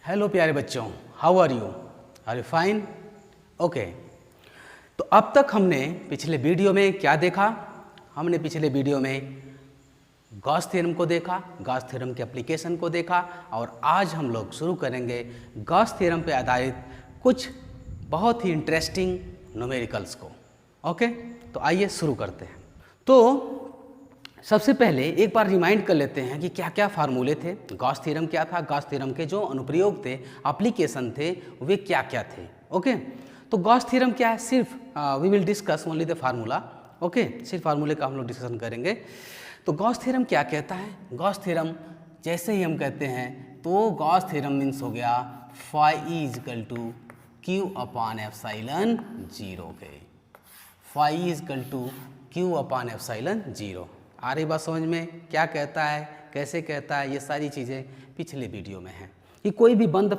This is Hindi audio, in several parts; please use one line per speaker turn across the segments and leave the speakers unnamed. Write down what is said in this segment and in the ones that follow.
हेलो प्यारे बच्चों, how are you fine? Okay. तो अब तक हमने पिछले वीडियो में क्या देखा? हमने पिछले वीडियो में गॉस थ्योरम को देखा, गॉस थ्योरम के एप्लीकेशन को देखा और आज हम लोग शुरू करेंगे गॉस थ्योरम पे आधारित कुछ बहुत ही इंटरेस्टिंग न्यूमेरिकल्स को। ओके, तो आइए शुरू करते हैं। तो सबसे पहले एक बार रिमाइंड कर लेते हैं कि क्या क्या फार्मूले थे, गॉस थ्योरम क्या था, गॉस थ्योरम के जो अनुप्रयोग थे, एप्लीकेशन थे, वे क्या क्या थे। ओके, तो गॉस थ्योरम क्या है? सिर्फ we will discuss only the formula. Okay, सिर्फ फार्मूले का हम लोग डिस्कशन करेंगे। तो गॉस थ्योरम क्या कहता है? गॉस थ्योरम जैसे ही हम कहते हैं तो गॉस थ्योरम मीन्स हो गया phi is equal to Q upon epsilon zero के। Phi is equal to Q upon epsilon zero. आ रही बात समझ में? क्या कहता है, कैसे कहता है, ये सारी चीज़ें पिछले वीडियो में हैं। कि कोई भी बंद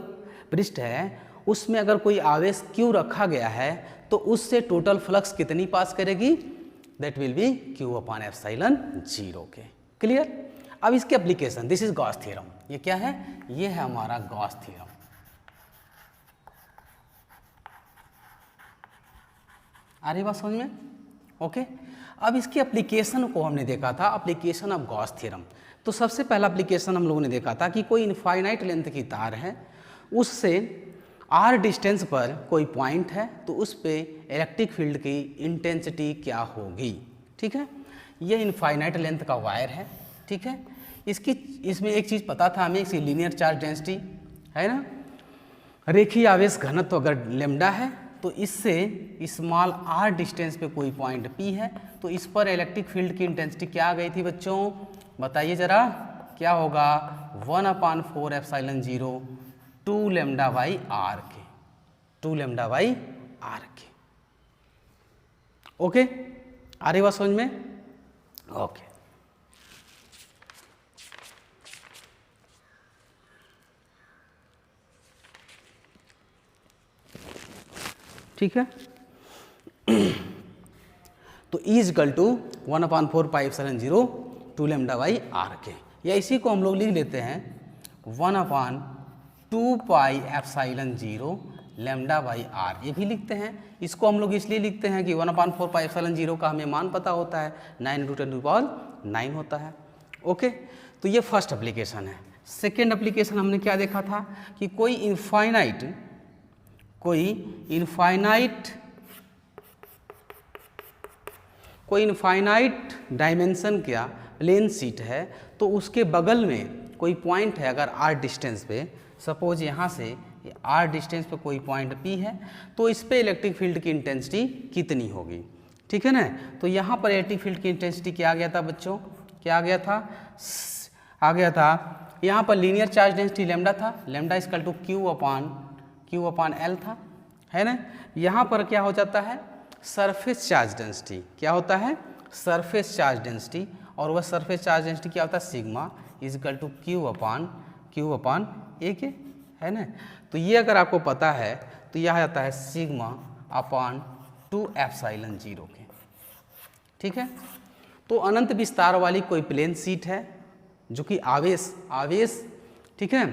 पृष्ठ है, उसमें अगर कोई आवेश क्यू रखा गया है तो उससे टोटल फ्लक्स कितनी पास करेगी? That will be Q upon epsilon zero के। क्लियर? अब इसके application, this is Gauss theorem. ये क्या है? ये है हमारा गॉस थ्योरम। आ रही बात समझ में? ओके। अब इसके एप्लीकेशन को हमने देखा था, एप्लीकेशन ऑफ गॉस थ्योरम। तो सबसे पहला एप्लीकेशन हम लोगों ने देखा था कि कोई इनफाइनाइट लेंथ की तार है, उससे आर डिस्टेंस पर कोई पॉइंट है, तो उस पे इलेक्ट्रिक फील्ड की इंटेंसिटी क्या होगी। ठीक है, ये इनफाइनाइट लेंथ का वायर है। ठीक है, इसमें एक चीज़ पता था हमें, इसकी लीनियर चार्ज डेंसिटी है ना, रेखीय आवेश घनत्व अगर लेमडा है तो इससे स्मॉल आर डिस्टेंस पे कोई पॉइंट पी है, तो इस पर इलेक्ट्रिक फील्ड की इंटेंसिटी क्या आ गई थी बच्चों? बताइए जरा, क्या होगा? 1/4 epsilon zero 2 lambda by R के, 2 लैम्डा बाई आर के। ओके, आ रही बात समझ में? ओके। ठीक है, तो E equal to 1/4 pi epsilon zero 2 lambda by R के, या इसी को हम लोग लिख लेते हैं 1/2 pi epsilon zero lambda by R, ये भी लिखते हैं। इसको हम लोग इसलिए लिखते हैं कि 1/4 पाई एप्सिलॉन जीरो का हमें मान पता होता है, 9√10⁹ होता है। ओके, तो ये फर्स्ट एप्लीकेशन है। सेकेंड एप्लीकेशन हमने क्या देखा था कि कोई इनफाइनाइट डायमेंशन का प्लेन शीट है, तो उसके बगल में कोई पॉइंट है अगर आर डिस्टेंस पे, सपोज यहाँ से आर डिस्टेंस पे कोई पॉइंट पी है, तो इस पे इलेक्ट्रिक फील्ड की इंटेंसिटी कितनी होगी। ठीक है ना, तो यहाँ पर इलेक्ट्रिक फील्ड की इंटेंसिटी क्या आ गया था बच्चों? क्या आ गया था? आ गया था यहाँ पर लीनियर चार्ज डेंसिटी लैम्डा था, lambda equal to Q upon L था, है ना। यहाँ पर क्या हो जाता है? Surface charge density. क्या होता है? सरफेस चार्ज डेंसिटी, और वह सरफेस चार्ज डेंसिटी क्या होता है? Sigma is equal to Q upon A के, है ना। तो ये अगर आपको पता है तो यह आ जाता है सिग्मा अपॉन 2 एप्सिलॉन जीरो के। ठीक है, तो अनंत विस्तार वाली कोई प्लेन शीट है जो कि आवेश ठीक है,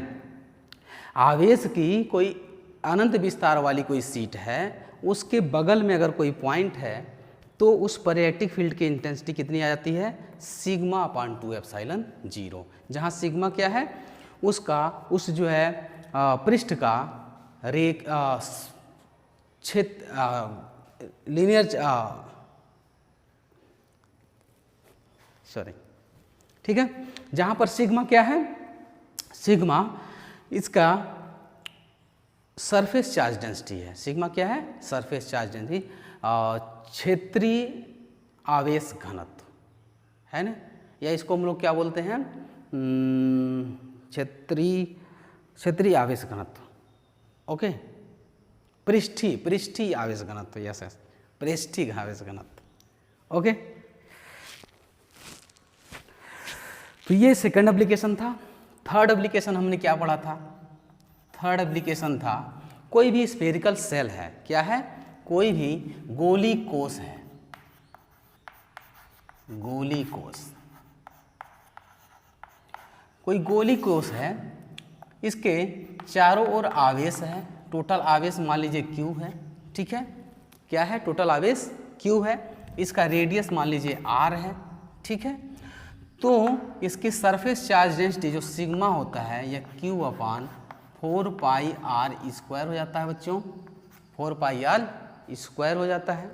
आवेश की कोई अनंत विस्तार वाली कोई शीट है, उसके बगल में अगर कोई पॉइंट है तो उस पर इलेक्ट्रिक फील्ड की इंटेंसिटी कितनी आ जाती है? सिग्मा अपॉन 2 एप्सिलॉन जीरो, जहाँ सिग्मा क्या है? उसका उस जो है पृष्ठ का क्षेत्र लीनियर सॉरी, ठीक है, जहाँ पर सिग्मा क्या है? सिग्मा इसका सरफेस चार्ज डेंसिटी है। सिग्मा क्या है? सरफेस चार्ज डेंसिटी, क्षेत्रीय आवेश घनत्व, है ना, या इसको हम लोग क्या बोलते हैं? क्षेत्रीय आवेश घनत्व। ओके, पृष्ठीय आवेश घनत्व, यस यस, पृष्ठीय आवेश घनत्व। ओके, तो ये सेकंड एप्लीकेशन था। थर्ड एप्लीकेशन हमने क्या पढ़ा था? थर्ड एप्लीकेशन था कोई भी स्फेरिकल सेल है। क्या है? कोई भी गोली कोष है, गोली कोष, कोई गोली कोष है, इसके चारों ओर आवेश है, टोटल आवेश मान लीजिए Q है, ठीक है, क्या है, टोटल आवेश Q है, इसका रेडियस मान लीजिए R है, ठीक है। तो इसकी सरफेस चार्ज डेंसिटी जो सिग्मा होता है यह Q/4πr² हो जाता है बच्चों, 4πr² हो जाता है।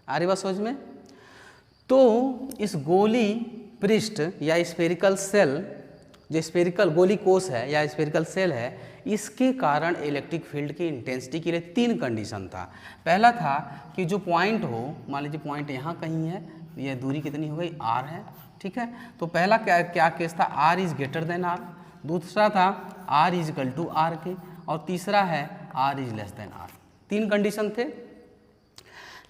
आ रही बात समझ में? तो इस गोली पृष्ठ या स्फेरिकल सेल, जो स्फेरिकल गोली कोश है या स्फेरिकल सेल है, इसके कारण इलेक्ट्रिक फील्ड की इंटेंसिटी के लिए 3 कंडीशन था। पहला था कि जो पॉइंट हो, मान लीजिए पॉइंट यहाँ कहीं है, यह दूरी कितनी हो गई, R है, ठीक है। तो पहला क्या केस था, R is greater than R, दूसरा था R is equal to R के, और तीसरा है R is less than R। 3 condition थे।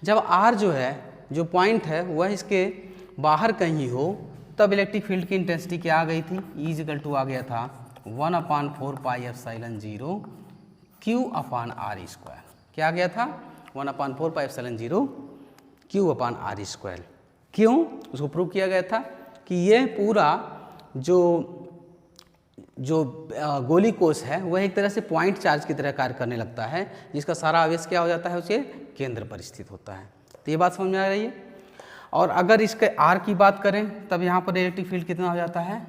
जब R जो है, जो पॉइंट है वह इसके बाहर कहीं हो, तब इलेक्ट्रिक फील्ड की इंटेंसिटी क्या आ गई थी, E इज इक्वल टू आ गया था 1/4πε0 Q/r²। क्या आ गया था, 1/4πε0 Q/r²। क्यों, उसको प्रूव किया गया था कि यह पूरा जो गोली कोश है वह एक तरह से पॉइंट चार्ज की तरह कार्य करने लगता है, जिसका सारा आवेश क्या हो जाता है, उसके केंद्र पर स्थित होता है। तो ये बात समझ में आ रही है। और अगर इसके R की बात करें तब यहाँ पर इलेक्ट्रिक फील्ड कितना हो जाता है,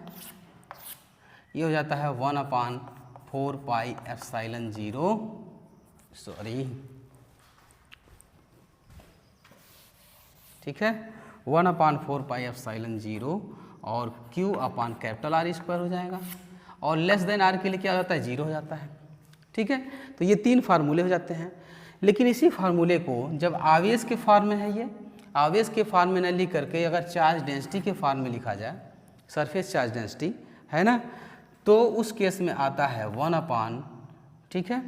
ये हो जाता है 1/4πε0 ठीक है, 1/4πε0 और Q/R² हो जाएगा, और लेस देन R के लिए क्या हो जाता है, 0 हो जाता है, ठीक है। तो ये 3 फार्मूले हो जाते हैं। लेकिन इसी फार्मूले को जब आवेश के फॉर्म में है, ये आवेश के फॉर्म में न लिख करके अगर चार्ज डेंसिटी के फॉर्म में लिखा जाए, सरफेस चार्ज डेंसिटी है ना, तो उस केस में आता है 1/, ठीक है।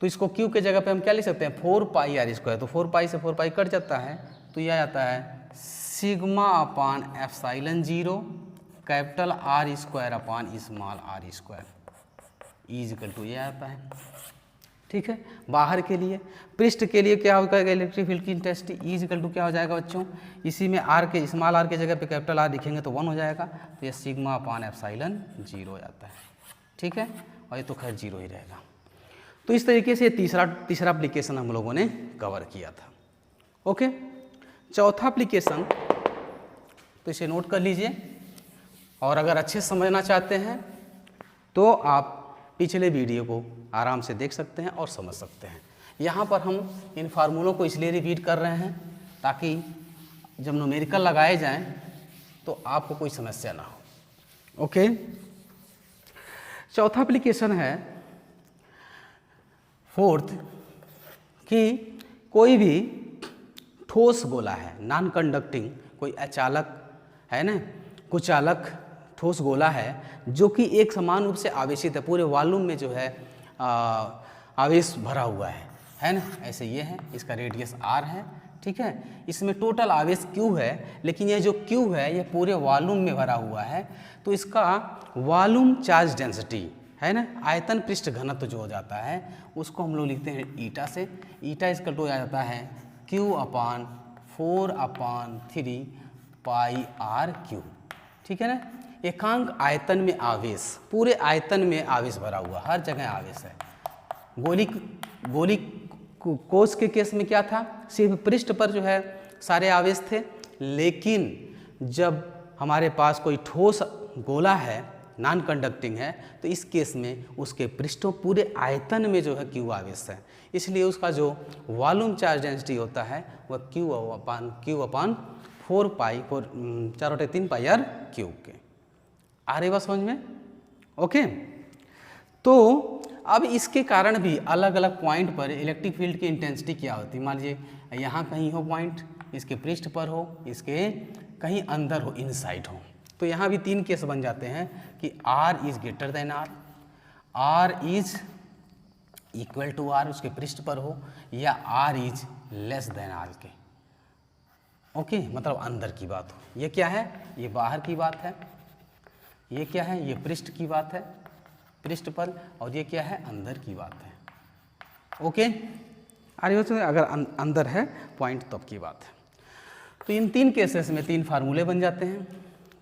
तो इसको Q के जगह पे हम क्या लिख सकते हैं, 4πr², तो 4π से 4π कट जाता है, तो यह आता है σ/ε0 capital R² small r², is equal to ये आता है, ठीक है। बाहर के लिए, पृष्ठ के लिए क्या होगा, इलेक्ट्रिक फील्ड की इंटेंसिटी इज इक्वल टू क्या हो जाएगा बच्चों, इसी में R के स्मॉल r के जगह पे कैपिटल R लिखेंगे तो 1 हो जाएगा, तो ये σ/ε0 जाता है, ठीक है। और ये तो खैर 0 ही रहेगा। तो इस तरीके से तीसरा एप्लीकेशन हम लोगों ने कवर किया था। ओके, चौथा एप्लीकेशन तो इसे नोट कर लीजिए, और अगर अच्छे से समझना चाहते हैं तो आप पिछले वीडियो को आराम से देख सकते हैं और समझ सकते हैं। यहाँ पर हम इन फार्मूलों को इसलिए रिपीट कर रहे हैं ताकि जब न्यूमेरिकल लगाए जाएं तो आपको कोई समस्या ना हो। ओके, चौथा एप्लीकेशन है फोर्थ, कि कोई भी ठोस गोला है, नॉन कंडक्टिंग, कोई अचालक है ना, कुचालक ठोस गोला है जो कि एक समान रूप से आवेशित है, पूरे वॉल्यूम में जो है आवेश भरा हुआ है ना, ऐसे ये है, इसका रेडियस R है, ठीक है। इसमें टोटल आवेश Q है, लेकिन ये जो Q है ये पूरे वॉल्यूम में भरा हुआ है, तो इसका वॉल्यूम चार्ज डेंसिटी है ना, आयतन पृष्ठ घनत्व जो हो जाता है उसको हम लोग लिखते हैं ईटा से। ईटा इसका टो आ जाता है Q/4/3πr3, ठीक है ना। एकांक आयतन में आवेश, पूरे आयतन में आवेश भरा हुआ, हर जगह आवेश है। गोली कोश के केस में क्या था, सिर्फ पृष्ठ पर जो है सारे आवेश थे, लेकिन जब हमारे पास कोई ठोस गोला है, नॉन कंडक्टिंग है, तो इस केस में उसके पृष्ठों पूरे आयतन में जो है Q आवेश है, इसलिए उसका जो वॉल्यूम चार्ज डेंसिटी होता है वह Q/4π3πr³ के। आ रही बात समझ में? ओके, तो अब इसके कारण भी अलग अलग पॉइंट पर इलेक्ट्रिक फील्ड की इंटेंसिटी क्या होती है। मान लीजिए यहाँ कहीं हो पॉइंट, इसके पृष्ठ पर हो, इसके कहीं अंदर हो, इनसाइड हो, तो यहाँ भी 3 केस बन जाते हैं कि R is greater than R, R is equal to R उसके पृष्ठ पर हो, या R is less than R के। ओके, मतलब अंदर की बात हो। ये क्या है, ये बाहर की बात है, ये क्या है, ये पृष्ठ की बात है, पृष्ठ पर, और ये क्या है, अंदर की बात है। ओके, अरे अगर अंदर है पॉइंट तब की बात है। तो इन 3 केसेस में 3 फार्मूले बन जाते हैं।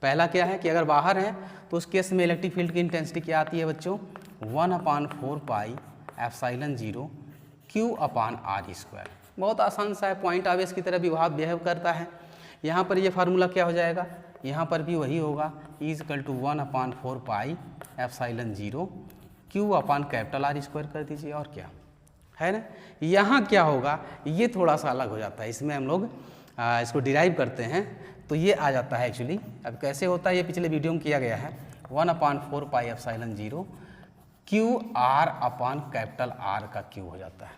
पहला क्या है कि अगर बाहर है तो उस केस में इलेक्ट्रिक फील्ड की इंटेंसिटी क्या आती है बच्चों, 1/4 एप्सिलॉन 0 Q/r²। बहुत आसान सा है, पॉइंट आवेश की तरह विभाव बिहेव करता है। यहाँ पर ये फार्मूला क्या हो जाएगा, यहाँ पर भी वही होगा, E=1/4 एप्सिलॉन 0 Q/R² कर दीजिए, और क्या है ना। यहाँ क्या होगा, ये थोड़ा सा अलग हो जाता है, इसमें हम लोग इसको डिराइव करते हैं तो ये आ जाता है एक्चुअली। अब कैसे होता है ये पिछले वीडियो में किया गया है, 1/4 एप्सिलॉन 0 QR/R का Q हो जाता है,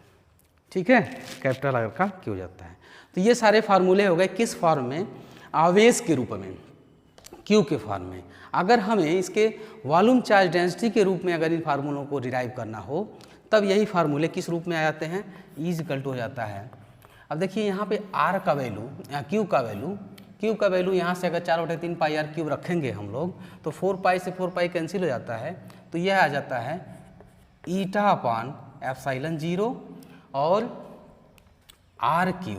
ठीक है, कैपिटल R का Q हो जाता है। तो ये सारे फार्मूले हो गए किस फॉर्म में, आवेश के रूप में, Q के फॉर्म में। अगर हमें इसके वॉल्यूम चार्ज डेंसिटी के रूप में अगर इन फार्मूलों को डिराइव करना हो तब यही फार्मूले किस रूप में आ जाते हैं, E= हो जाता है। अब देखिए यहाँ पे R का वैल्यू, Q का वैल्यू यहाँ से अगर 4/3 πr³ रखेंगे हम लोग तो 4 से 4 कैंसिल हो जाता है, तो यह आ जाता है η/एप्सिलॉन 0 और R³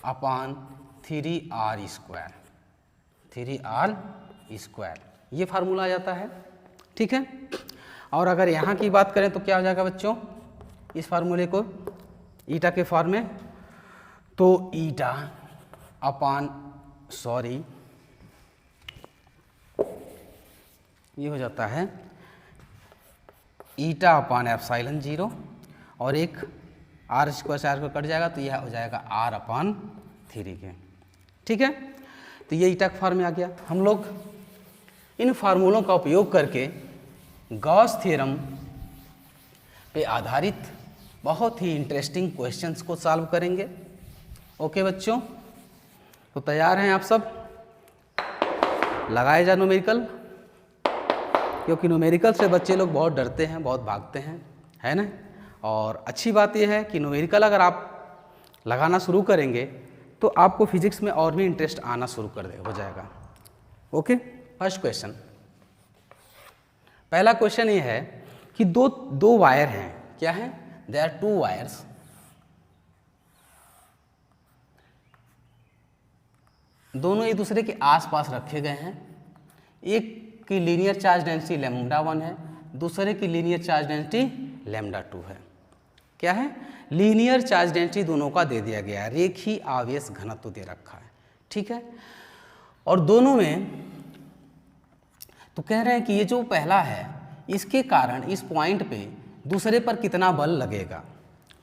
अपान 3r², ये फार्मूला आ जाता है, ठीक है। और अगर यहाँ की बात करें तो क्या हो जाएगा बच्चों, इस फार्मूले को ईटा के फॉर्म में, तो ये हो जाता है η/एप्सिलॉन 0 और एक R² से R को कट जाएगा तो यह हो जाएगा R/3 के, ठीक है। तो ये ईटा के फॉर्म में आ गया। हम लोग इन फार्मूलों का उपयोग करके गॉस थ्योरम पे आधारित बहुत ही इंटरेस्टिंग क्वेश्चंस को सॉल्व करेंगे। ओके बच्चों, तो तैयार हैं आप सब, लगाए जा न्यूमेरिकल, क्योंकि न्यूमेरिकल से बच्चे लोग बहुत डरते हैं, बहुत भागते हैं, है ना। और अच्छी बात यह है कि न्यूमेरिकल अगर आप लगाना शुरू करेंगे तो आपको फिजिक्स में और भी इंटरेस्ट आना शुरू हो जाएगा। ओके, फर्स्ट क्वेश्चन, पहला क्वेश्चन ये है कि दो वायर हैं, क्या है, देयर आर 2 वायर्स, दोनों एक दूसरे के आसपास रखे गए हैं। एक की लीनियर चार्ज डेंसिटी λ1 है, दूसरे की लीनियर चार्ज डेंसिटी λ2 है। क्या है, लीनियर चार्ज डेंसिटी दोनों का दे दिया गया है, रेखीय आवेश घनत्व दे रखा है, ठीक है। और दोनों में तो कह रहे हैं कि ये जो पहला है इसके कारण इस पॉइंट पे दूसरे पर कितना बल लगेगा,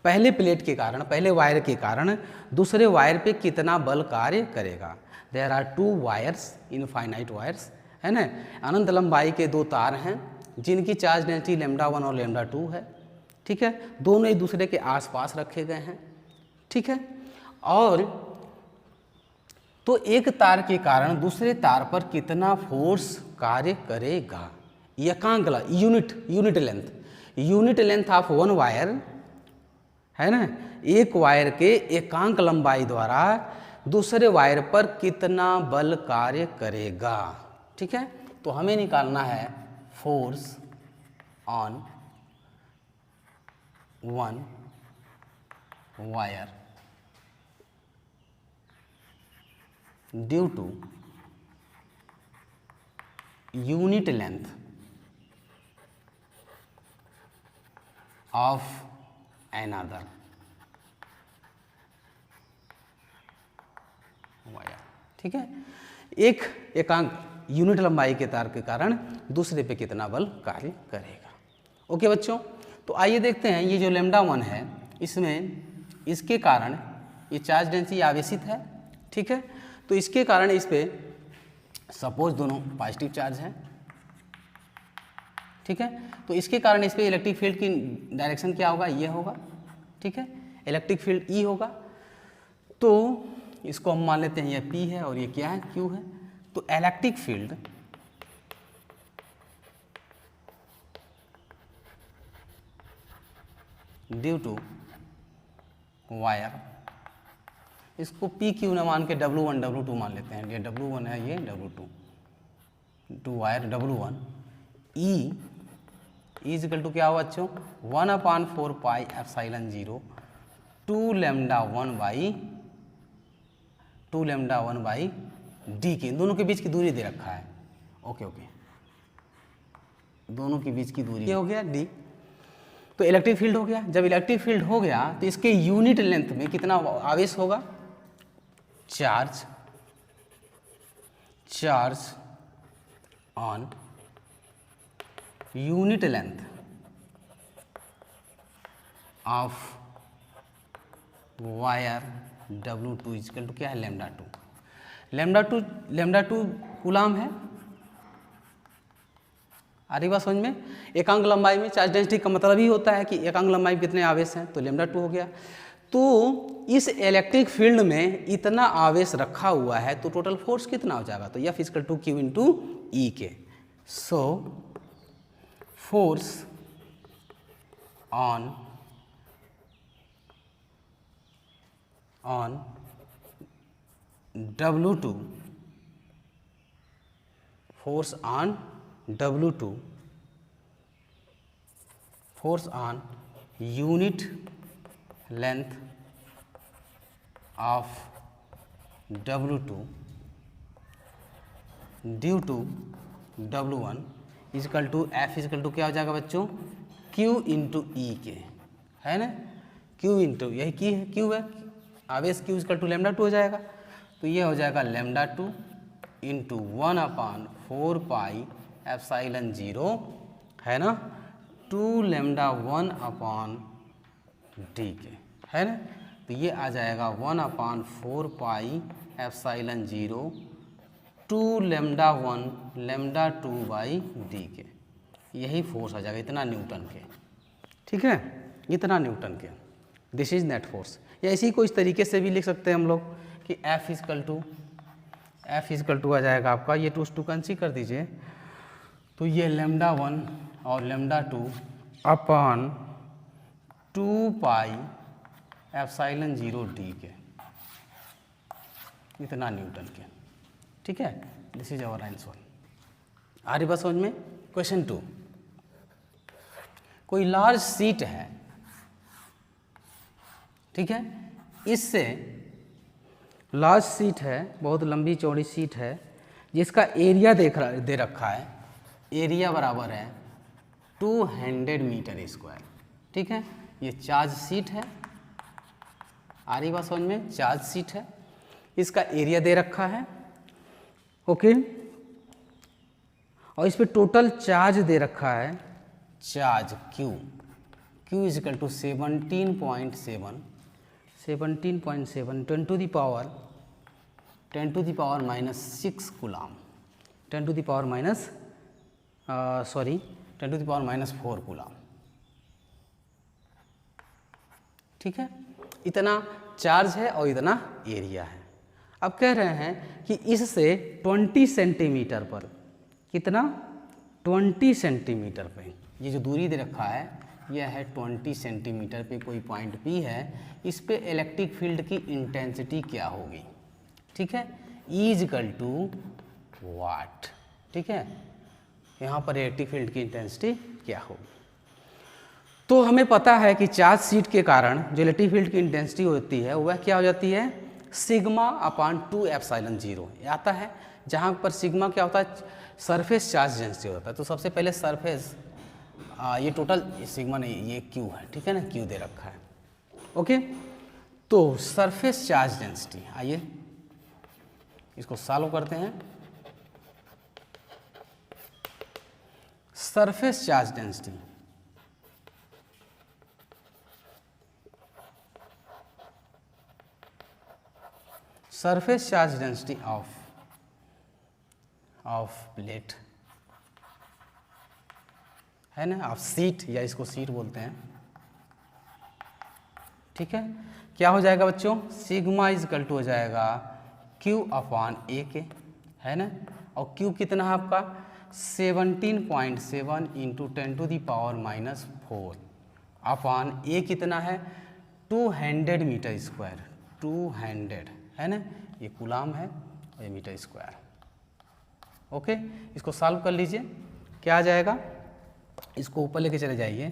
पहले प्लेट के कारण, पहले वायर के कारण दूसरे वायर पे कितना बल कार्य करेगा। There are 2 wires, infinite wires, है ना, अनंत लंबाई के 2 तार हैं जिनकी चार्ज डेंसिटी λ1 और λ2 है, ठीक है। दोनों एक दूसरे के आसपास रखे गए हैं, ठीक है। और तो एक तार के कारण दूसरे तार पर कितना फोर्स कार्य करेगा, एकांक यूनिट लेंथ ऑफ 1 वायर, है ना, एक वायर के एकांक लंबाई द्वारा दूसरे वायर पर कितना बल कार्य करेगा, ठीक है। तो हमें निकालना है force on 1 wire due to unit length of another wire, ठीक है। एक एकांक यूनिट लंबाई के तार के कारण दूसरे पे कितना बल कार्य करेगा। ओके बच्चों, तो आइए देखते हैं, ये जो λ1 है इसमें इसके कारण ये चार्ज डेंसिटी आवेशित है, ठीक है। तो इसके कारण इस पे सपोज दोनों पॉजिटिव चार्ज हैं, ठीक है। तो इसके कारण इस पे इलेक्ट्रिक फील्ड की डायरेक्शन क्या होगा, ये होगा, ठीक है, इलेक्ट्रिक फील्ड E होगा। तो इसको हम मान लेते हैं ये P है और ये क्या है, Q है। तो electric field due to wire, इसको PQ न मान के W1 W2 मान लेते हैं, ये W1 है, ये W2, two wire W1 E equal to क्या हुआ बच्चों, 1/4 पाई एप्सिलॉन 0 2 λ1 बाई डी के, इन दोनों के बीच की दूरी दे रखा है। ओके ओके, दोनों के बीच की दूरी, ये हो गया d। तो इलेक्ट्रिक फील्ड हो गया। जब इलेक्ट्रिक फील्ड हो गया तो इसके यूनिट लेंथ में कितना आवेश होगा, charge on unit length of wire W2 equal to क्या है, लैम्डा टू कूलाम है। आ रही बात समझ में। एकांक लंबाई में चार्ज डेंसिटी का मतलब ही होता है कि एकांक लंबाई में कितने आवेश हैं, तो λ2 हो गया। तो इस इलेक्ट्रिक फील्ड में इतना आवेश रखा हुआ है तो टोटल फोर्स कितना हो जाएगा, तो F equal to Q into E के। So force on W2, force on W2, force on unit length of W2 due to W1 is equal to F is equal to क्या हो जाएगा बच्चों, Q इंटू ई के, है ना। Q इंटू यही की है, Q है, आवेश Q इजकल टू λ2 हो जाएगा। तो ये हो जाएगा λ2 इंटू 1/4 पाई एप्साइलन 0, है ना, 2λ1/d के, है ना। तो ये आ जाएगा 1/4 पाई एप्साइलन 0 2λ1 λ2/d के। यही फोर्स आ जाएगा, इतना न्यूटन के, ठीक है, इतना न्यूटन के। This is net force. या इसी को इस तरीके से भी लिख सकते हैं हम लोग कि F इजकल टू आ जाएगा आपका, ये 2 कैंसिल कर दीजिए, तो ये λ1 और λ2 अपॉन 2 पाई एप्साइलन 0d के, इतना न्यूटन के, ठीक है। This is our answer. आ रही बात समझ में। क्वेश्चन 2, कोई लार्ज शीट है, ठीक है, इससे लार्ज शीट है, बहुत लंबी चौड़ी शीट है, जिसका एरिया दे रखा है, एरिया बराबर है 200 मीटर स्क्वायर, ठीक है। ये चार्ज शीट है, आ रही बात समझ में, चार्ज शीट है, इसका एरिया दे रखा है, ओके। और इस पे टोटल चार्ज दे रखा है, charge Q equal to 17.7 10 to the power minus 6 coulomb, 10 to the power minus 4 coulomb, ठीक है। इतना चार्ज है और इतना एरिया है। अब कह रहे हैं कि इससे 20 सेंटीमीटर पर, कितना, 20 सेंटीमीटर पे, ये जो दूरी दे रखा है यह है 20 सेंटीमीटर पे कोई पॉइंट P है, इस पे इलेक्ट्रिक फील्ड की इंटेंसिटी क्या होगी, ठीक है, E इजकल टू वाट, ठीक है। यहाँ पर इलेक्ट्रिक फील्ड की इंटेंसिटी क्या होगी। तो हमें पता है कि चार्ज शीट के कारण जो इलेक्ट्रिक फील्ड की इंटेंसिटी होती है वह क्या हो जाती है, σ/2 एप्साइलन 0 आता है, जहाँ पर सिग्मा क्या होता है, सरफेस चार्ज डेंसिटी होता है। तो सबसे पहले सरफेस, ये टोटल सिग्मा नहीं, ये Q है, ठीक है ना, Q दे रखा है, ओके। तो सरफेस चार्ज डेंसिटी, आइए इसको सॉल्व करते हैं। Surface charge density, surface charge density of plate, है ना, ऑफ सीट, या इसको सीट बोलते हैं, ठीक है। क्या हो जाएगा बच्चों, सिग्मा इजकल टू हो जाएगा Q/A के, है ना, और Q कितना है आपका 17.7 into 10 to the power minus 4 upon A कितना है 200 मीटर स्क्वायर, 200, है ना, ये कूलाम है और ये मीटर स्क्वायर, ओके। इसको सॉल्व कर लीजिए, क्या आ जाएगा, इसको ऊपर लेके चले जाइए,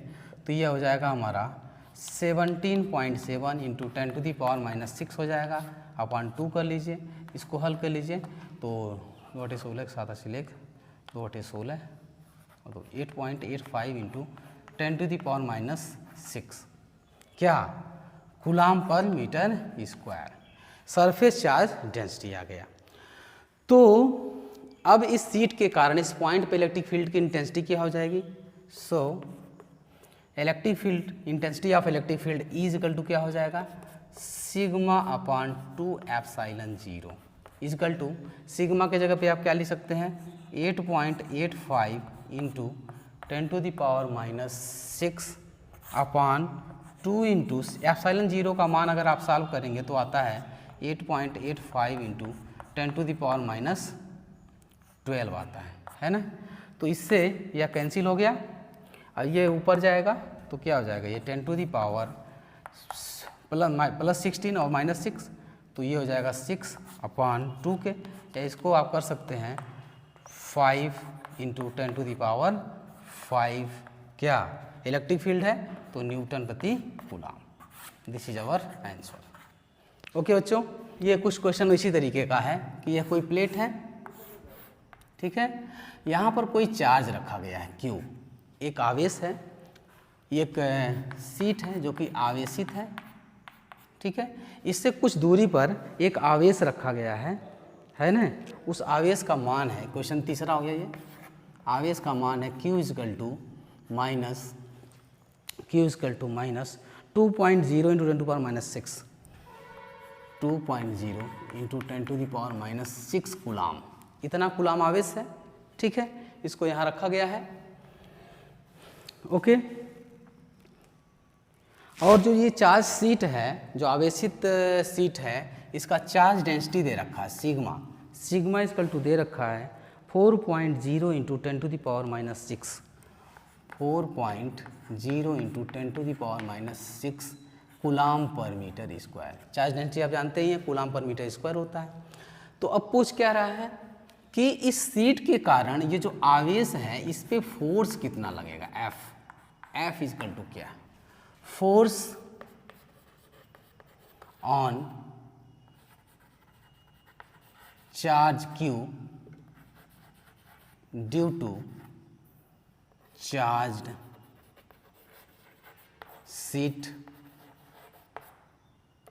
तो ये हो जाएगा हमारा 17.7 into 10 to the power minus 6 हो जाएगा, अपॉन 2 कर लीजिए, इसको हल कर लीजिए, तो 2/16 7 8 2/16 तो 8.85 इंटू 10⁻⁻6 क्या कूलाम पर metre square surface charge density आ गया। तो अब इस सीट के कारण इस पॉइंट पे इलेक्ट्रिक फील्ड की इंटेंसिटी क्या हो जाएगी। So electric field intensity of electric field is equal to क्या हो जाएगा, sigma upon 2 epsilon 0 is equal to sigma के जगह पे आप क्या लिख सकते हैं 8.85 इंटू 10⁻⁻6 अपॉन 2 इंटू एप्सिलॉन 0 का मान अगर आप सॉल्व करेंगे तो आता है 8.85 इंटू 10⁻12 आता है ना। तो इससे यह कैंसिल हो गया और ये ऊपर जाएगा तो क्या हो जाएगा, ये 10⁻+ 16 और -6 तो ये हो जाएगा 6/2 के, या इसको आप कर सकते हैं 5 इंटू 10⁻5 क्या इलेक्ट्रिक फील्ड है तो न्यूटन प्रति coulomb. This is our answer. Okay बच्चों, ये कुछ क्वेश्चन इसी तरीके का है कि यह कोई प्लेट है, ठीक है, यहाँ पर कोई चार्ज रखा गया है Q, एक आवेश है, एक सीट है जो कि आवेशित है, इससे कुछ दूरी पर एक आवेश रखा गया है ना। उस आवेश का मान है, क्वेश्चन तीसरा हो गया ये, आवेश का मान है Q is equal to minus 2.0 into 10⁻⁻6 2.0 into 10⁻⁻6 coulomb, इतना कूलाम आवेश है, ठीक है, इसको यहाँ रखा गया है। ओके, और जो ये चार्ज सीट है, जो आवेशित सीट है, इसका चार्ज डेंसिटी दे रखा है सिग्मा इजकल टू दे रखा है 4.0 इंटू 10⁻⁻6 4.0 इंटू 10⁻⁻6 कूलाम पर मीटर स्क्वायर। चार्ज डेंसिटी आप जानते ही हैं कूलाम पर मीटर स्क्वायर होता है। तो अब पूछ क्या रहा है कि इस सीट के कारण ये जो आवेश है इस पे फोर्स कितना लगेगा, F इजकल टू क्या, force on charge Q due to charged sheet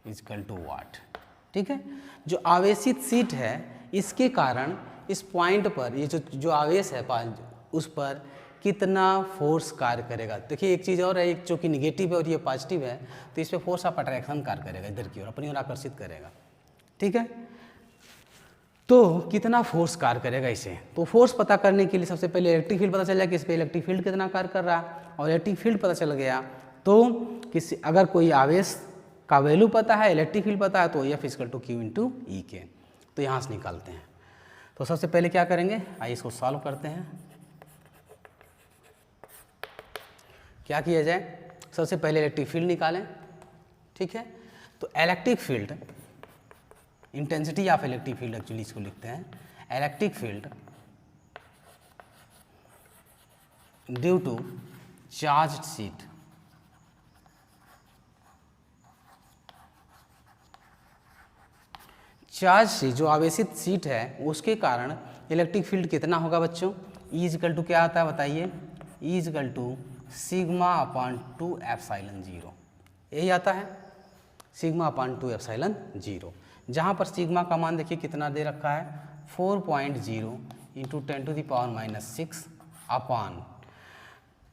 is equal to what, ठीक है। जो आवेशित सीट है इसके कारण इस पॉइंट पर ये जो आवेश है उस पर कितना फोर्स कार्य करेगा। देखिए एक चीज़ और है, एक जो कि निगेटिव है और ये पॉजिटिव है, तो इस पर फोर्स ऑफ अट्रैक्शन कार्य करेगा, इधर की ओर अपनी ओर आकर्षित करेगा, ठीक है। तो कितना फोर्स कार्य करेगा इसे, तो फोर्स पता करने के लिए सबसे पहले इलेक्ट्रिक फील्ड पता चल जाए कि इस पर इलेक्ट्रिक फील्ड कितना कार्य कर रहा है, और इलेक्ट्रिक फील्ड पता चल गया तो किसी अगर कोई आवेश का वैल्यू पता है, इलेक्ट्रिक फील्ड पता है, तो F is equal to Q into E के, तो यहाँ से निकालते हैं। तो सबसे पहले क्या करेंगे, आइए इसको सॉल्व करते हैं। क्या किया जाए, सबसे पहले इलेक्ट्रिक फील्ड निकालें, ठीक है। तो electric field intensity of electric field, actually इसको लिखते हैं electric field due to charged sheet charge से जो आवेशित सीट है उसके कारण इलेक्ट्रिक फील्ड कितना होगा बच्चों, E इजकल टू क्या आता है बताइए, E is equal to sigma upon 2 epsilon 0, यही आता है सिग्मा अपॉन 2 एप्सिलॉन 0, जहाँ पर सिग्मा का मान देखिए कितना दे रखा है 4.0 into 10⁻⁻6 upon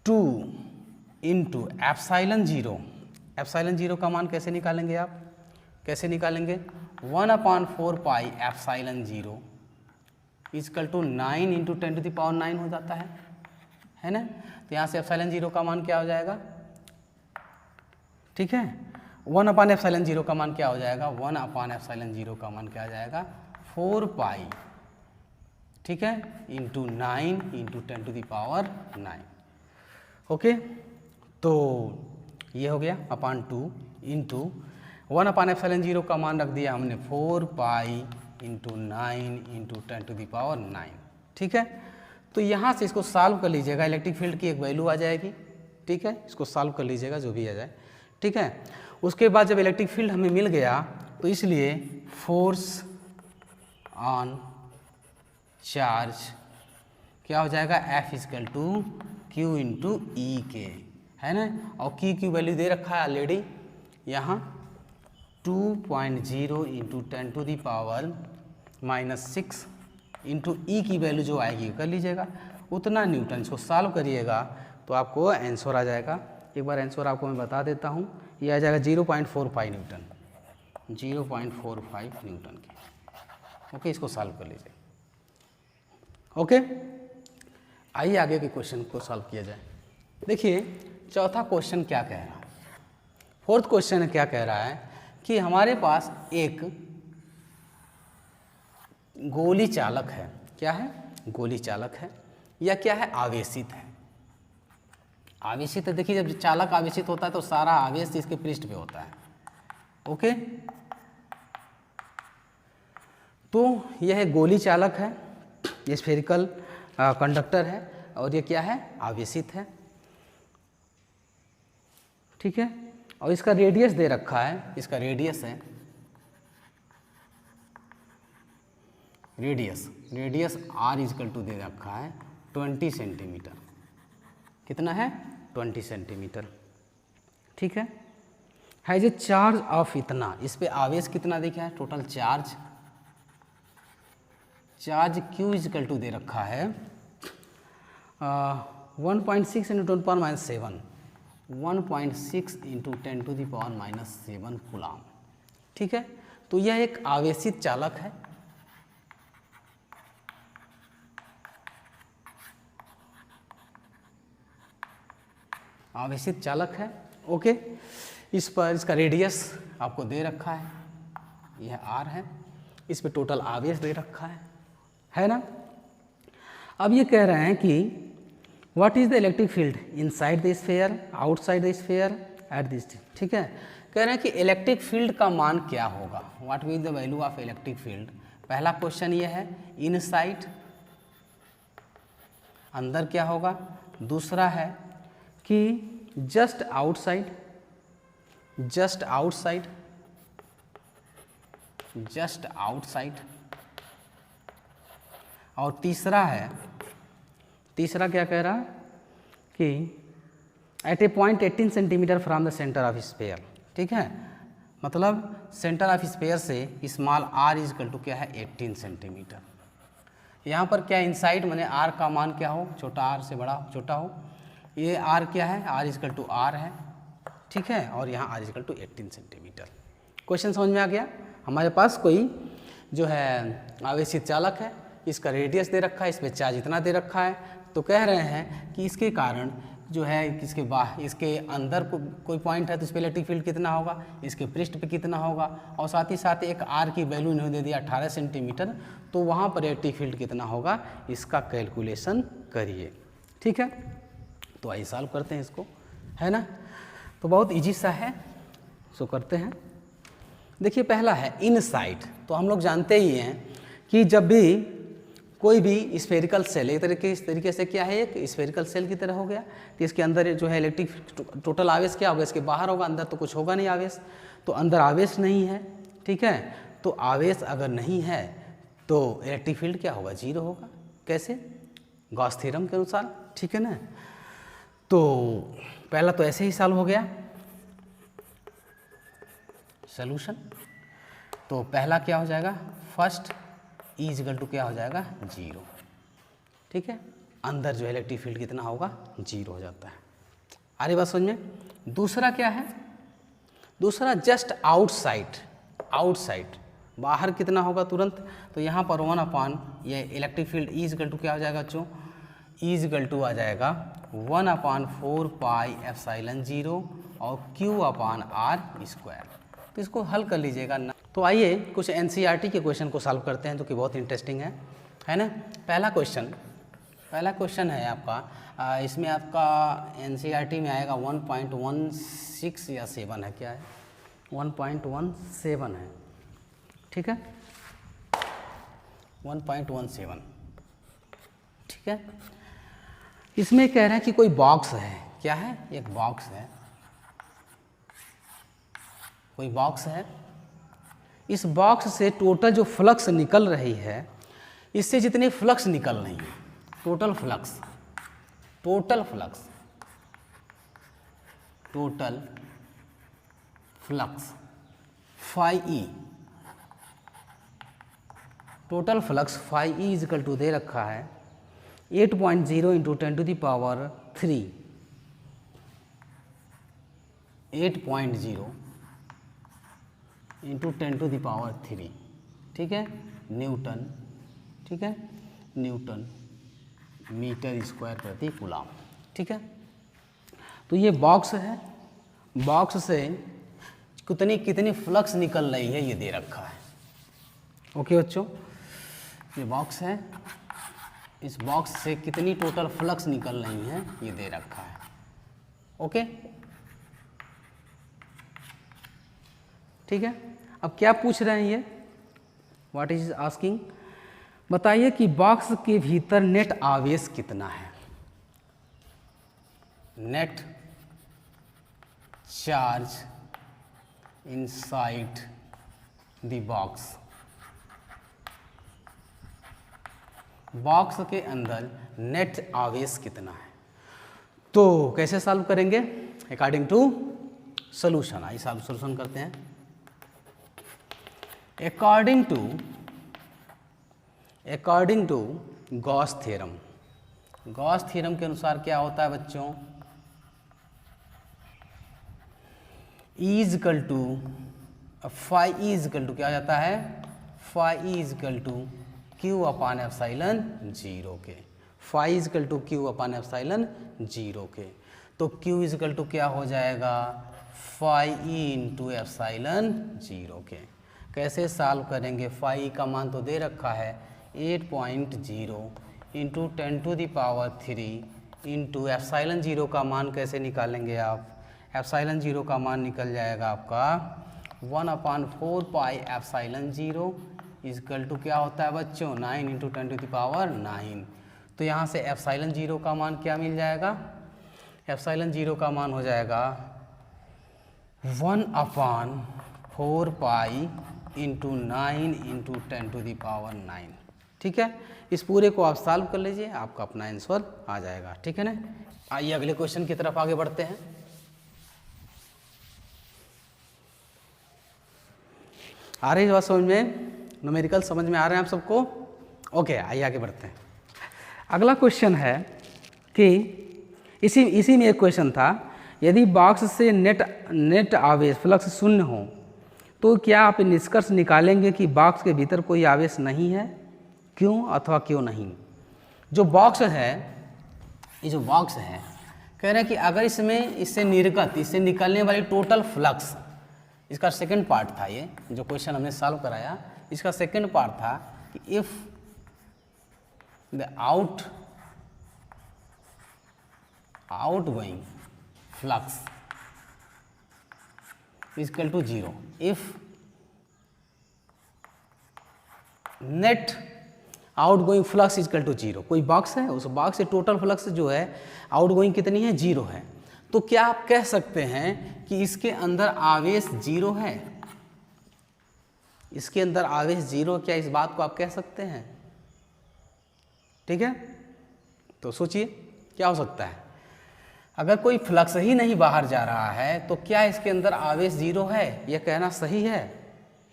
2 into epsilon 0। Epsilon 0 का मान कैसे निकालेंगे आप, कैसे निकालेंगे, 1/4 pi epsilon 0 equal to 9 into 10⁻9 हो जाता है ना। तो यहाँ से एप्सिलॉन 0 का मान क्या हो जाएगा, ठीक है, 1/एप्सिलॉन 0 का मान क्या हो जाएगा, 1/एप्सिलॉन 0 का मान क्या हो जाएगा 4 पाई, ठीक है, इंटू 9 इंटू 10⁻9। ओके, तो ये हो गया अपॉन 2 इंटू 1/एप्सिलॉन 0 का मान रख दिया हमने 4 पाई इंटू 9 इंटू 10⁻9, ठीक है। तो यहाँ से इसको सॉल्व कर लीजिएगा, इलेक्ट्रिक फील्ड की एक वैल्यू आ जाएगी, ठीक है, इसको सॉल्व कर लीजिएगा जो भी आ जाए, ठीक है। उसके बाद जब इलेक्ट्रिक फील्ड हमें मिल गया तो इसलिए फोर्स ऑन चार्ज क्या हो जाएगा, F is equal to Q into E के, है ना। और की वैल्यू दे रखा है ऑलरेडी यहाँ 2.0 इंटू 10⁻⁻⁶ इंटू ई की वैल्यू जो आएगी कर लीजिएगा उतना न्यूटन। इसको सॉल्व करिएगा तो आपको आंसर आ जाएगा। एक बार आंसर आपको मैं बता देता हूँ, ये आ जाएगा 0.45 न्यूटन, 0.45 न्यूटन की। ओके, इसको सॉल्व कर लीजिए। ओके, आइए आगे के क्वेश्चन को सॉल्व किया जाए। देखिए चौथा क्वेश्चन क्या कह रहा है, फोर्थ क्वेश्चन क्या कह रहा है कि हमारे पास एक गोली चालक है। क्या है, गोली चालक है या क्या है, आवेशित है। आवेशित है, देखिए जब चालक आवेशित होता है तो सारा आवेश इसके पृष्ठ पे होता है। ओके, तो यह गोली चालक है, ये स्फेरिकल कंडक्टर है और ये क्या है, आवेशित है। ठीक है, और इसका रेडियस दे रखा है, इसका रेडियस है, रेडियस r इजकल टू दे रखा है 20 सेंटीमीटर। कितना है, 20 सेंटीमीटर। ठीक है जे चार्ज ऑफ इतना, इस पे आवेश कितना देखा है, total charge q is equal to दे रखा है 1.6 इंटू 10⁻⁷, 1.6 इंटू 10⁻⁷ कूलाम। ठीक है, तो यह एक आवेशित चालक है। आवेशित चालक है। ओके, इस पर इसका रेडियस आपको दे रखा है, यह r है, इस पे टोटल आवेश दे रखा है ना। अब ये कह रहे हैं कि what is the electric field inside the sphere, outside the sphere, at this. ठीक है, कह रहे हैं कि इलेक्ट्रिक फील्ड का मान क्या होगा, what will the value of electric field. पहला क्वेश्चन ये है इनसाइड, अंदर क्या होगा। दूसरा है कि just outside, just outside, just outside. और तीसरा है, तीसरा क्या कह रहा है कि at a point 18 centimetre from the centre of sphere. ठीक है, मतलब सेंटर ऑफ स्फीयर से स्मॉल r इजकल टू क्या है, 18 सेंटीमीटर। यहाँ पर क्या इनसाइड मैंने r का मान क्या हो, छोटा r से बड़ा छोटा हो। ये r क्या है, r इजकल टू r है। ठीक है, और यहाँ r equal to 18 centimetre. Question समझ में आ गया। हमारे पास कोई जो है आवेशित चालक है, इसका रेडियस दे रखा है, इस पर चार्ज इतना दे रखा है, तो कह रहे हैं कि इसके कारण जो है इसके अंदर कोई पॉइंट है तो इस पर इलेक्ट्रिक फील्ड कितना होगा, इसके पृष्ठ पे कितना होगा, और साथ ही साथ एक r की वैल्यू इन्होंने दे दिया 18 सेंटीमीटर, तो वहाँ पर इलेक्ट्रिक फील्ड कितना होगा, इसका कैलकुलेशन करिए। ठीक है, तो आइए सॉल्व करते हैं इसको, है ना। तो बहुत इजी सा है, सो करते हैं। देखिए पहला है इनसाइड, तो हम लोग जानते ही हैं कि जब भी कोई भी स्फेरिकल सेल एक तरीके से क्या है, एक स्फेरिकल सेल की तरह हो गया, तो इसके अंदर जो है इलेक्ट्रिक टोटल आवेश क्या होगा, इसके बाहर होगा, अंदर तो कुछ होगा नहीं आवेश, तो अंदर आवेश नहीं है। ठीक है, तो आवेश अगर नहीं है तो इलेक्ट्रिक फील्ड क्या होगा, जीरो होगा। कैसे, गॉस थ्योरम के अनुसार। ठीक है ना, तो पहला तो ऐसे ही सॉल्व हो गया सॉल्यूशन। तो पहला क्या हो जाएगा, फर्स्ट E इजकल टू क्या हो जाएगा, जीरो। ठीक है, अंदर जो इलेक्ट्रिक फील्ड कितना होगा, जीरो हो जाता है। आ रही बात समझ में। दूसरा क्या है, दूसरा जस्ट आउटसाइड, आउटसाइड बाहर कितना होगा तुरंत, तो यहाँ पर 1 ये electric field E is equal to क्या हो जाएगा बच्चों, E इजकल टू आ जाएगा 1/4 पाई एप्सिलॉन 0 और Q/r²। तो इसको हल कर लीजिएगा ना। तो आइए कुछ NCERT के क्वेश्चन को सॉल्व करते हैं जो कि बहुत इंटरेस्टिंग है ना। पहला क्वेश्चन है आपका, इसमें आपका NCERT में आएगा 1.16 या 7 है, क्या है 1.17 है। ठीक है, 1.17। ठीक है, इसमें कह रहे हैं कि कोई बॉक्स है, क्या है, एक बॉक्स है, कोई बॉक्स है। इस बॉक्स से टोटल जो फ्लक्स निकल रही है, इससे जितने फ्लक्स निकल रही है, total flux phi E, total flux phi E is equal to दे रखा है 8.0 into 10 to the power 3, 8.0 into 10 to the power 3, ठीक है, न्यूटन, ठीक है, न्यूटन मीटर स्क्वायर प्रति कूलम, ठीक है। तो ये बॉक्स है, बॉक्स से कितनी फ्लक्स निकल रही है ये दे रखा है। ओके बच्चों, ये बॉक्स है, इस बॉक्स से कितनी टोटल फ्लक्स निकल रही है ये दे रखा है। ओके, ठीक है। अब क्या पूछ रहे हैं ये, व्हाट इज आस्किंग, बताइए कि बॉक्स के भीतर नेट आवेश कितना है, net charge inside the box, box के अंदर नेट आवेश कितना है। तो कैसे सॉल्व करेंगे, अकॉर्डिंग टू सॉल्यूशन। आइए सॉल्व सॉल्यूशन करते हैं। According to Gauss theorem, Gauss theorem के अनुसार क्या होता है बच्चों, E is equal to phi E is equal to क्या हो जाता है, phi E is equal to Q upon epsilon zero के, phi is equal to Q upon epsilon zero के। तो क्यू इजकल टू क्या हो जाएगा, phi E into epsilon zero के। कैसे सॉल्व करेंगे, फाई का मान तो दे रखा है 8.0 into 10 to the power 3 into epsilon zero का मान कैसे निकालेंगे आप, एप्सिलॉन जीरो का मान निकल जाएगा आपका 1/4 pi epsilon zero equal to क्या होता है बच्चों 9 इंटू 10 टू द पावर 9। तो यहाँ से एप्सिलॉन जीरो का मान क्या मिल जाएगा, एप्सिलॉन जीरो का मान हो जाएगा 1/4 pi into 9 into 10 to the power 9, ठीक है। इस पूरे को आप सॉल्व कर लीजिए, आपका अपना आंसर आ जाएगा, ठीक है ना। आइए अगले क्वेश्चन की तरफ आगे बढ़ते हैं। आ रही बात समझ में, न्यूमेरिकल समझ में आ रहे हैं आप सबको। ओके, आइए आगे बढ़ते हैं। अगला क्वेश्चन है कि इसी में एक क्वेश्चन था, यदि बॉक्स से नेट आवेश फ्लक्स शून्य हो तो क्या आप निष्कर्ष निकालेंगे कि बॉक्स के भीतर कोई आवेश नहीं है, क्यों अथवा क्यों नहीं। जो बॉक्स है, ये जो बॉक्स है, कह रहे हैं कि अगर इससे निकलने वाली टोटल फ्लक्स, इसका सेकंड पार्ट था ये जो क्वेश्चन हमने सॉल्व कराया, इसका सेकंड पार्ट था कि if the outgoing flux equal to 0, if net outgoing flux equal to 0, कोई बॉक्स है, उस बॉक्स से टोटल फ्लक्स जो है आउटगोइंग कितनी है, 0 है। तो क्या आप कह सकते हैं कि इसके अंदर आवेश 0 है, इसके अंदर आवेश 0, क्या इस बात को आप कह सकते हैं, ठीक है। तो सोचिए क्या हो सकता है, अगर कोई फ्लक्स ही नहीं बाहर जा रहा है तो क्या इसके अंदर आवेश 0 है, यह कहना सही है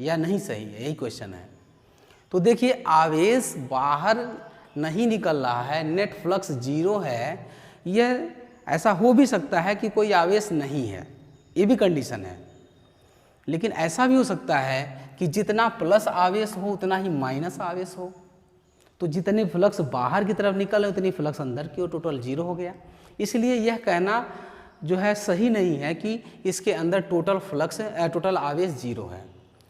या नहीं सही है, यही क्वेश्चन है। तो देखिए, आवेश बाहर नहीं निकल रहा है, नेट फ्लक्स 0 है, यह ऐसा हो भी सकता है कि कोई आवेश नहीं है, ये भी कंडीशन है। लेकिन ऐसा भी हो सकता है कि जितना प्लस आवेश हो उतना ही माइनस आवेश हो। तो जितने फ्लक्स बाहर की तरफ निकल रहे उतनी फ्लक्स अंदर की ओर, टोटल 0 हो गया। इसलिए यह कहना जो है सही नहीं है कि इसके अंदर टोटल आवेश 0 है।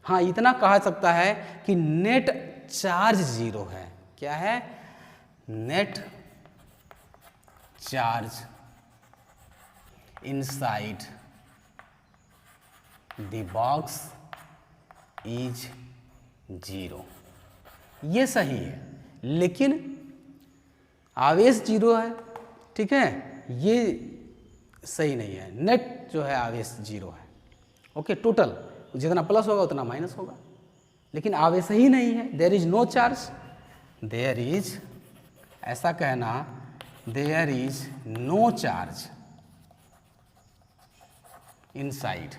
हाँ, इतना कहा सकता है कि नेट चार्ज 0 है। क्या है, net charge inside the box is 0, ये सही है। लेकिन आवेश 0 है, ठीक है, ये सही नहीं है। नेट जो है आवेश 0 है, ओके, टोटल जितना प्लस होगा उतना माइनस होगा, लेकिन आवेश ही नहीं है। There is no charge, there is ऐसा कहना there is no charge inside,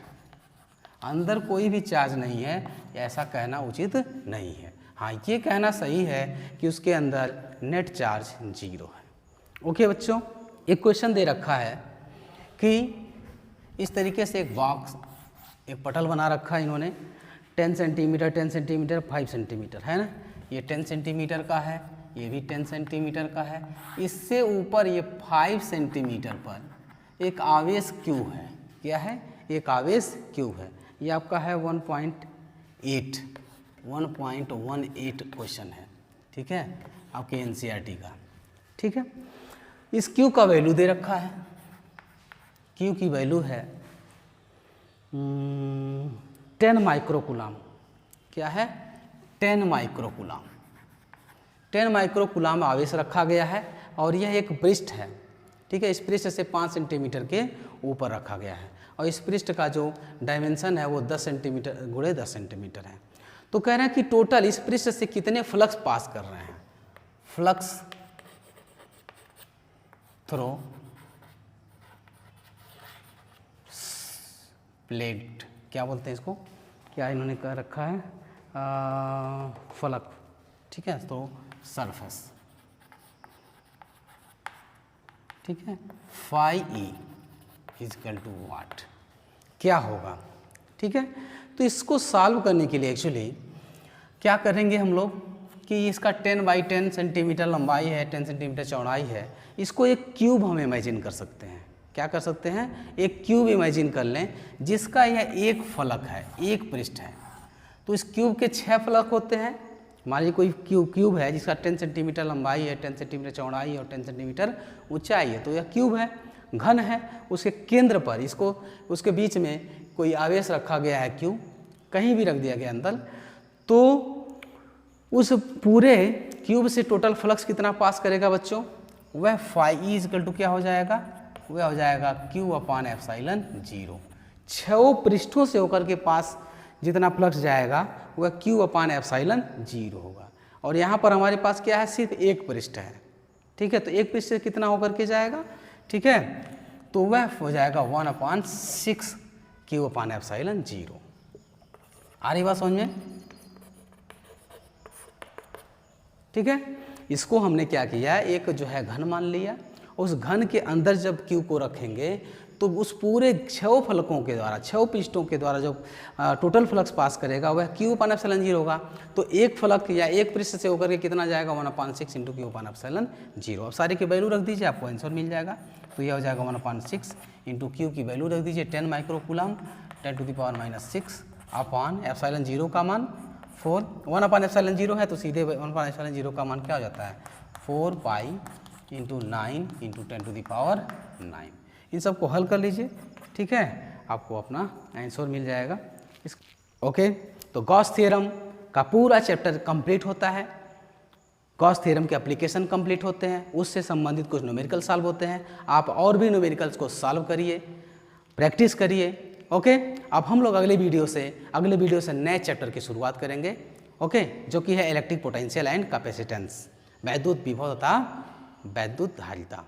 अंदर कोई भी चार्ज नहीं है, ऐसा कहना उचित नहीं है। हाँ, ये कहना सही है कि उसके अंदर नेट चार्ज 0 है। ओके बच्चों, एक क्वेश्चन दे रखा है कि इस तरीके से एक बॉक्स, एक पटल बना रखा है इन्होंने, 10 सेंटीमीटर 10 सेंटीमीटर 5 सेंटीमीटर है ना, ये 10 सेंटीमीटर का है, ये भी 10 सेंटीमीटर का है। इससे ऊपर ये 5 सेंटीमीटर पर एक आवेश क्यू है। क्या है? एक आवेश क्यू है। ये आपका है 1.18 क्वेश्चन है, ठीक है, आपके एनसीईआरटी का। ठीक है, इस क्यू का वैल्यू दे रखा है, क्यू की वैल्यू है 10 माइक्रोकूलाम। क्या है? 10 माइक्रोकूलाम। 10 माइक्रोकूलाम आवेश रखा गया है और यह एक पृष्ठ है। ठीक है, इस पृष्ठ से 5 सेंटीमीटर के ऊपर रखा गया है और इस पृष्ठ का जो डायमेंशन है वो 10 सेंटीमीटर गुणे 10 सेंटीमीटर है। तो कह रहे हैं कि टोटल इस पृष्ठ से कितने फ्लक्स पास कर रहे हैं। फ्लक्स थ्रो प्लेट, क्या बोलते हैं इसको, क्या इन्होंने कह रखा है, फलक। ठीक है, तो सरफेस। ठीक है, फाई ई इजकल टू वाट, क्या होगा। ठीक है, तो इसको सॉल्व करने के लिए एक्चुअली क्या करेंगे हम लोग कि इसका 10 बाई 10 सेंटीमीटर लंबाई है, 10 सेंटीमीटर चौड़ाई है, इसको एक क्यूब हम इमेजिन कर सकते हैं। क्या कर सकते हैं? एक क्यूब इमेजिन कर लें जिसका यह एक फलक है, एक पृष्ठ है। तो इस क्यूब के 6 फलक होते हैं। मान लीजिए कोई क्यूब है जिसका 10 सेंटीमीटर लंबाई है, 10 सेंटीमीटर चौड़ाई है और 10 सेंटीमीटर ऊंचाई है। तो यह क्यूब है, घन है, उसके केंद्र पर इसको, उसके बीच में कोई आवेश रखा गया है क्यू, कहीं भी रख दिया गया अंदर। तो उस पूरे क्यूब से टोटल फ्लक्स कितना पास करेगा बच्चों? वह फाई ई इजकल टू क्या हो जाएगा? वह हो जाएगा क्यू अपान एप्सिलॉन 0। 6 पृष्ठों से होकर के पास जितना फ्लक्स जाएगा वह क्यू अपान एप्सिलॉन 0 होगा। और यहाँ पर हमारे पास क्या है? सिर्फ एक पृष्ठ है। ठीक है, तो एक पृष्ठ से कितना होकर के जाएगा? ठीक है, तो वह हो जाएगा 1/6 क्यू अपान एप्सिलॉन 0। आ रही बात समझ में? ठीक है, इसको हमने क्या किया, एक जो है घन मान लिया। उस घन के अंदर जब क्यू को रखेंगे तो उस पूरे 6 फलकों के द्वारा, 6 पृष्ठों के द्वारा जो टोटल फ्लक्स पास करेगा वह क्यू अपान एप्सिलॉन 0 होगा। तो एक फलक या एक पृष्ठ से होकर के कितना जाएगा? 1/6 इंटू क्यू अपान एप्सिलॉन 0। अब सारे की वैल्यू रख दीजिए, आपको आंसर मिल जाएगा। तो यह हो जाएगा 1/6 इंटू क्यू की वैल्यू रख दीजिए 10 माइक्रोकूलाम 10⁻⁻6 अपान एप्सिलॉन 0 का मान 4। 1/एप्सिलॉन 0 है तो सीधे 1/एप्सिलॉन 0 का मान क्या हो जाता है? 4 पाई इंटू 9 इंटू 10⁻⁹। इन सबको हल कर लीजिए। ठीक है, आपको अपना आंसर मिल जाएगा। ओके, तो गॉस थ्योरम का पूरा चैप्टर कंप्लीट होता है। गॉस थ्योरम के एप्लीकेशन कंप्लीट होते हैं, उससे संबंधित कुछ न्यूमेरिकल सॉल्व होते हैं। आप और भी न्यूमेरिकल्स को सॉल्व करिए, प्रैक्टिस करिए। ओके, अब हम लोग अगले वीडियो से नए चैप्टर की शुरुआत करेंगे। ओके, जो कि है इलेक्ट्रिक पोटेंशियल एंड कैपेसिटेंस, वैद्युत विभव तथा वैद्युत धारिता।